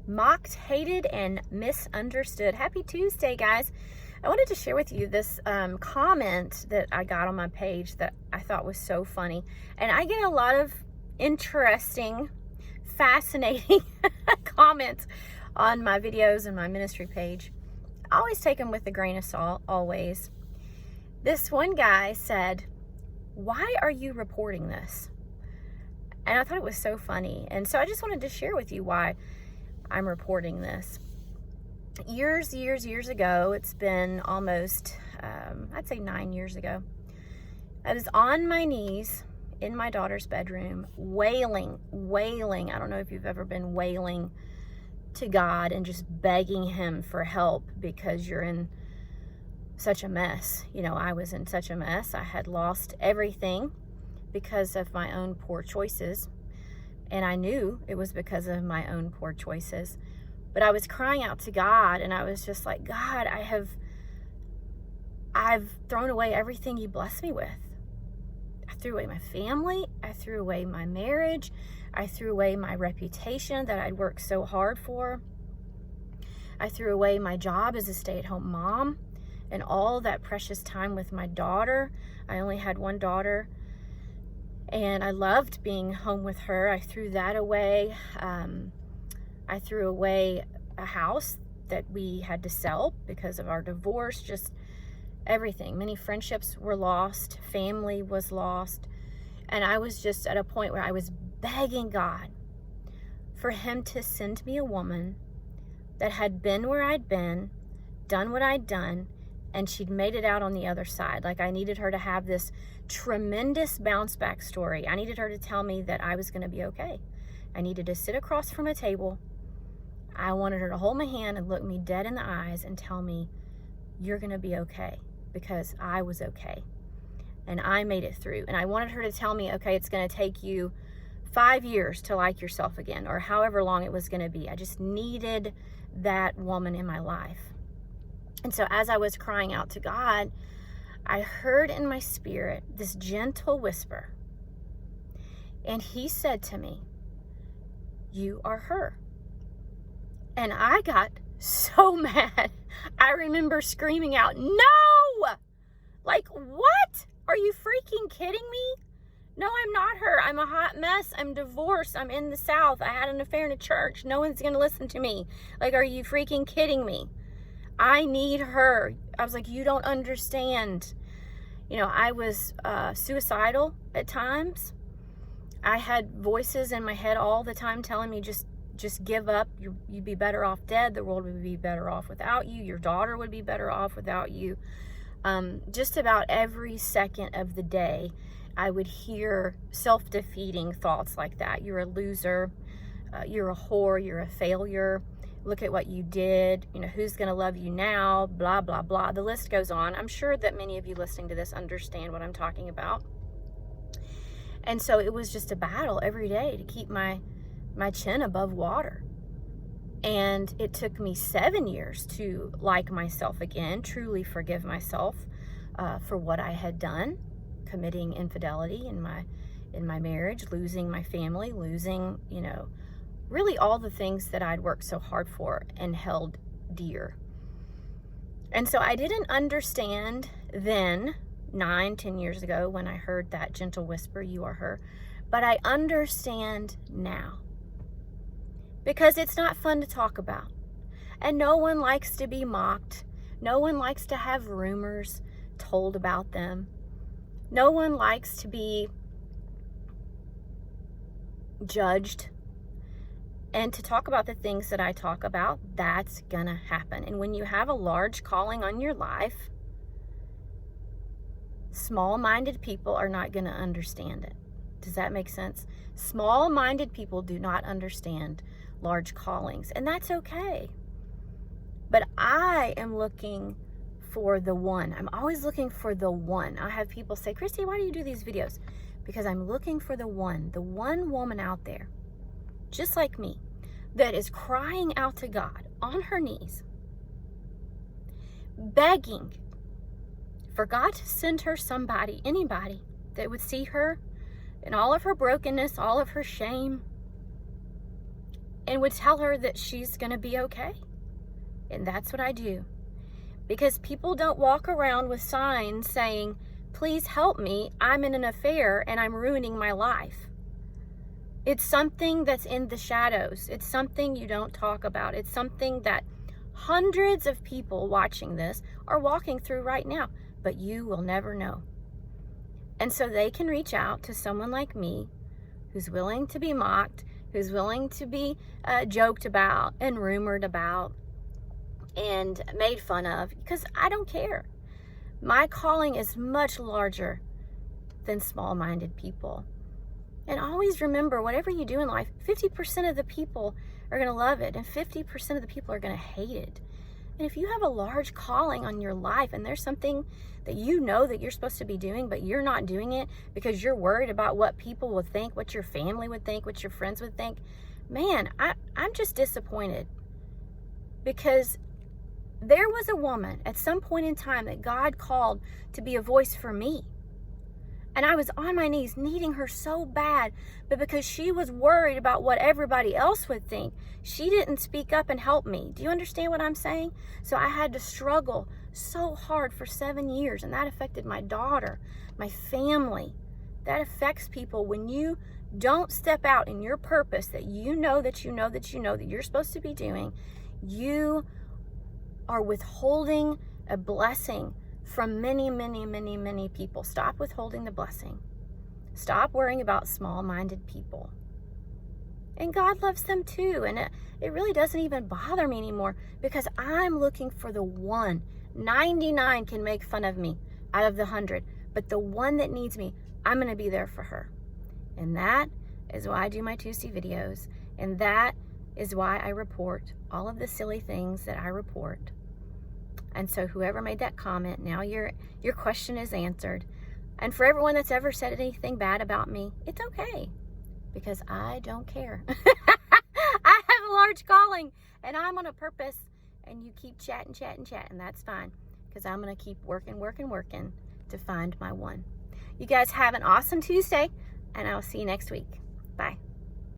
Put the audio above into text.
mocked, hated, and misunderstood. Happy Tuesday, guys. I wanted to share with you this comment that I got on my page that I thought was so funny. And I get a lot of interesting, fascinating comments on my videos and my ministry page. I always take them with a grain of salt, always. This one guy said, "Why are you reporting this?" And I thought it was so funny. And so I just wanted to share with you why I'm reporting this. Years ago, it's been almost, I'd say 9 years ago, I was on my knees in my daughter's bedroom, wailing. I don't know if you've ever been wailing to God and just begging Him for help because you're in such a mess. You know, I was in such a mess. I had lost everything because of my own poor choices. And I knew it was because of my own poor choices. But I was crying out to God, and I was just like, God, I've thrown away everything you blessed me with. I threw away my family. I threw away my marriage. I threw away my reputation that I'd worked so hard for. I threw away my job as a stay-at-home mom and all that precious time with my daughter. I only had one daughter, and I loved being home with her. I threw that away. I threw away a house that we had to sell because of our divorce, just everything. Many friendships were lost. Family was lost. And I was just at a point where I was begging God for Him to send me a woman that had been where I'd been, done what I'd done, and she'd made it out on the other side. Like, I needed her to have this tremendous bounce back story. I needed her to tell me that I was going to be okay. I needed to sit across from a table. I wanted her to hold my hand and look me dead in the eyes and tell me, you're going to be okay, because I was okay. And I made it through. And I wanted her to tell me, okay, it's going to take you 5 years to like yourself again, or however long it was going to be. I just needed that woman in my life. And so as I was crying out to God, I heard in my spirit this gentle whisper. And He said to me, "You are her." And I got so mad. I remember screaming out, "No! Like, what? Are you freaking kidding me? No, I'm not her. I'm a hot mess. I'm divorced. I'm in the South. I had an affair in a church. No one's going to listen to me. Like, are you freaking kidding me? I need her." I was like, "You don't understand." You know, I was suicidal at times. I had voices in my head all the time telling me, just give up. You'd be better off dead. The world would be better off without you. Your daughter would be better off without you. Just about every second of the day, I would hear self-defeating thoughts like that. You're a loser. You're a whore. You're a failure. Look at what you did. You know, who's going to love you now? Blah, blah, blah. The list goes on. I'm sure that many of you listening to this understand what I'm talking about. And so it was just a battle every day to keep my chin above water. And it took me 7 years to like myself again, truly forgive myself for what I had done, committing infidelity in my marriage, losing my family, losing, you know, really all the things that I'd worked so hard for and held dear. And so I didn't understand then, 9-10 years ago, when I heard that gentle whisper, "You are her," but I understand now. Because it's not fun to talk about. And no one likes to be mocked. No one likes to have rumors told about them. No one likes to be judged. And to talk about the things that I talk about, that's gonna happen. And when you have a large calling on your life, small-minded people are not gonna understand it. Does that make sense? Small-minded people do not understand large callings, and that's okay. But I am looking for the one. I'm always looking for the one. I have people say, "Christy, why do you do these videos?" Because I'm looking for the one woman out there, just like me, that is crying out to God on her knees, begging for God to send her somebody, anybody, that would see her in all of her brokenness, all of her shame, and would tell her that she's going to be okay. And that's what I do. Because people don't walk around with signs saying, please help me, I'm in an affair and I'm ruining my life. It's something that's in the shadows. It's something you don't talk about. It's something that hundreds of people watching this are walking through right now, but you will never know. And so they can reach out to someone like me who's willing to be mocked, who's willing to be joked about and rumored about and made fun of, because I don't care. My calling is much larger than small-minded people. And always remember, whatever you do in life, 50% of the people are going to love it and 50% of the people are going to hate it. And if you have a large calling on your life and there's something that you know that you're supposed to be doing, but you're not doing it because you're worried about what people will think, what your family would think, what your friends would think, man, I'm just disappointed. Because there was a woman at some point in time that God called to be a voice for me. And I was on my knees needing her so bad, but because she was worried about what everybody else would think, she didn't speak up and help me. Do you understand what I'm saying? So I had to struggle so hard for 7 years, and that affected my daughter, my family. That affects people when you don't step out in your purpose that you know that you're supposed to be doing. You are withholding a blessing from many, many, many, many people. Stop withholding the blessing. Stop worrying about small-minded people. And God loves them too. And it really doesn't even bother me anymore because I'm looking for the one. 99 can make fun of me out of the 100. But the one that needs me, I'm going to be there for her. And that is why I do my Tuesday videos. And that is why I report all of the silly things that I report. And so whoever made that comment, now your question is answered. And for everyone that's ever said anything bad about me, it's okay. Because I don't care. I have a large calling. And I'm on a purpose. And you keep chatting. And that's fine. Because I'm going to keep working to find my one. You guys have an awesome Tuesday. And I'll see you next week. Bye.